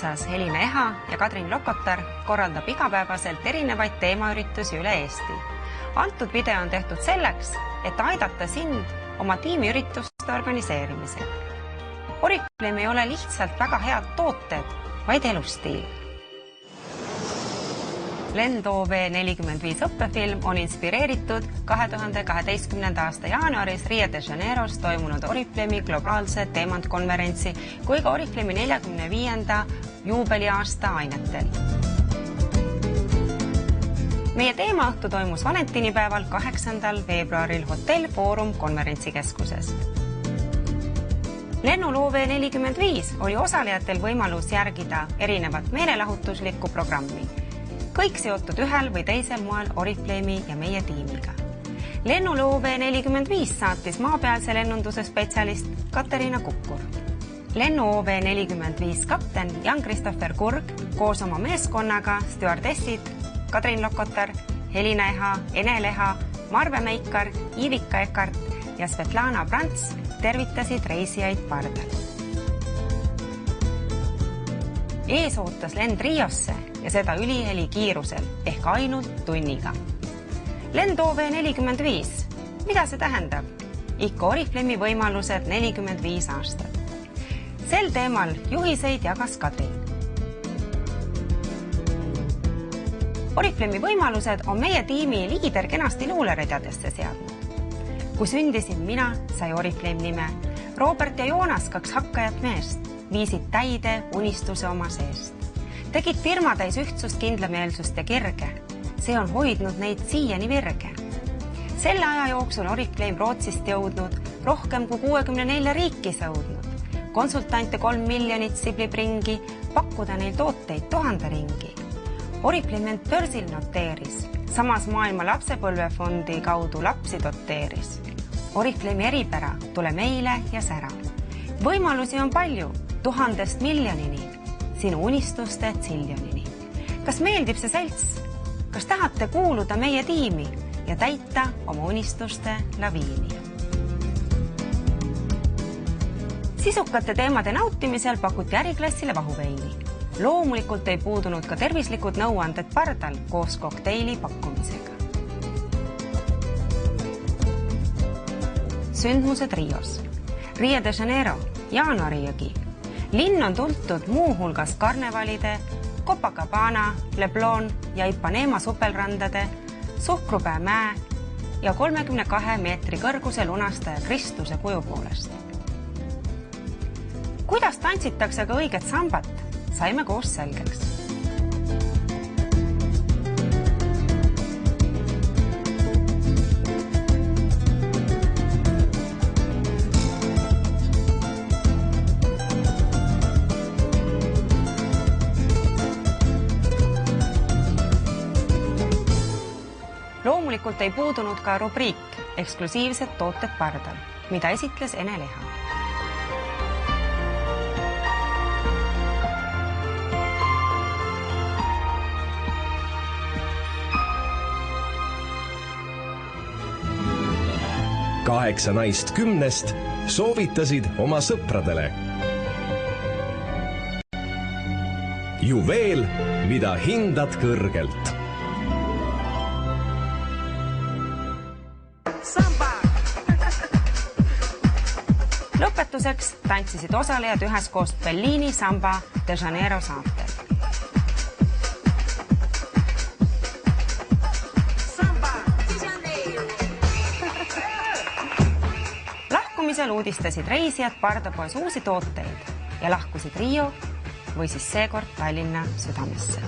eesotsas Helina Eha ja Kadrin Lokotar korraldab igapäevaselt erinevaid teemaüritusi üle Eesti. Antud video on tehtud selleks, et aidata sind oma tiimiürituste organiseerimisel. Oriflame ei ole lihtsalt väga head tooted, vaid elustiil. Lend OV45 õppefilm on inspireeritud 2012. aasta jaanuaris Rio de Janeiros toimunud Oriflame globaalse teemantkonverentsi kui ka Oriflame 45. juubeliaasta ainetel. Meie teemaõhtu toimus valentinipäeval 8. veebruaril Hotell Foorum konverentsikeskuses. Lennul OV45 oli osalejatel võimalus järgida erinevat meelelahutuslikku programmi. Kõik seotud ühel või teisel moel Oriflame'i ja meie tiimiga. Lennul OV45 saatis maapealse lennunduse spetsialist Katariina Kukkur. Lennu OV45 kapten Jan-Christopher Kurg koos oma meeskonnaga stjuardessid Kadrin Lokotar, Helina Eha, Enel Eha, Marve Meikar, Ivika Ekart ja Svetlana Brants tervitasid reisijaid pardal. Ees ootas lend Riosse ja seda üliheli kiirusel ehk ainult tunniga. Lend OV45. Mida see tähendab? Ikka Oriflame'i võimalused 45 aastat. Sel teemal juhiseid jagas Kadri. Oriflame'i võimalused on meie tiimi liider kenasti luuleredadesse seadnud. Kui sündisin mina, sai Oriflame nime. Robert ja Joonas, 2 hakkajat meest, viisid täide unistuse oma seest. Tegid firma täis ühtsust, kindlameelsust ja kirge. See on hoidnud neid siiani virge. Selle aja jooksul Oriflame Rootsist jõudnud, rohkem kui 64 riiki sõudnud. Konsultante 3 miljonit siblib ringi, pakkuda neil tooteid 1000 ringi. Oriflame end börsil noteeris, samas maailma lapsepõlvefondi kaudu lapsi doteeris. Oriflame'i eripära tule meile ja sära. Võimalusi on palju, 1000 miljonini, sinu unistuste tsiljonini. Kas meeldib see selts? Kas tahate kuuluda meie tiimi ja täita oma unistuste laviini? Sisukate teemade nautimisel pakuti äriklassile vahuveini. Loomulikult ei puudunud ka tervislikud nõuanded pardal koos kokteili pakkumisega. Sündmused Rios. Rio de Janeiro, jaanuarijõgi. Linn on tuntud muu hulgas karnevalide, Copacabana, Leblon ja Ipanema supelrandade, Suhkrupää mäe ja 32 meetri kõrguse lunastaja Kristuse kuju poolest. Kuidas tantsitakse ka õiget sambat, saime koos selgeks. Loomulikult ei puudunud ka rubriik eksklusiivsed tooted pardal, mida esitles Enel Eha. Kaheksa naist 10 soovitasid oma sõpradele. Juveel, mida hindad kõrgelt. Lõpetuseks tantsisid osalejad üheskoos Bellini Samba de Janeiro saatel. Lahkumisel uudistasid reisijad pardapoes uusi tooteid ja lahkusid Rio või siis seekord Tallinna südamesse.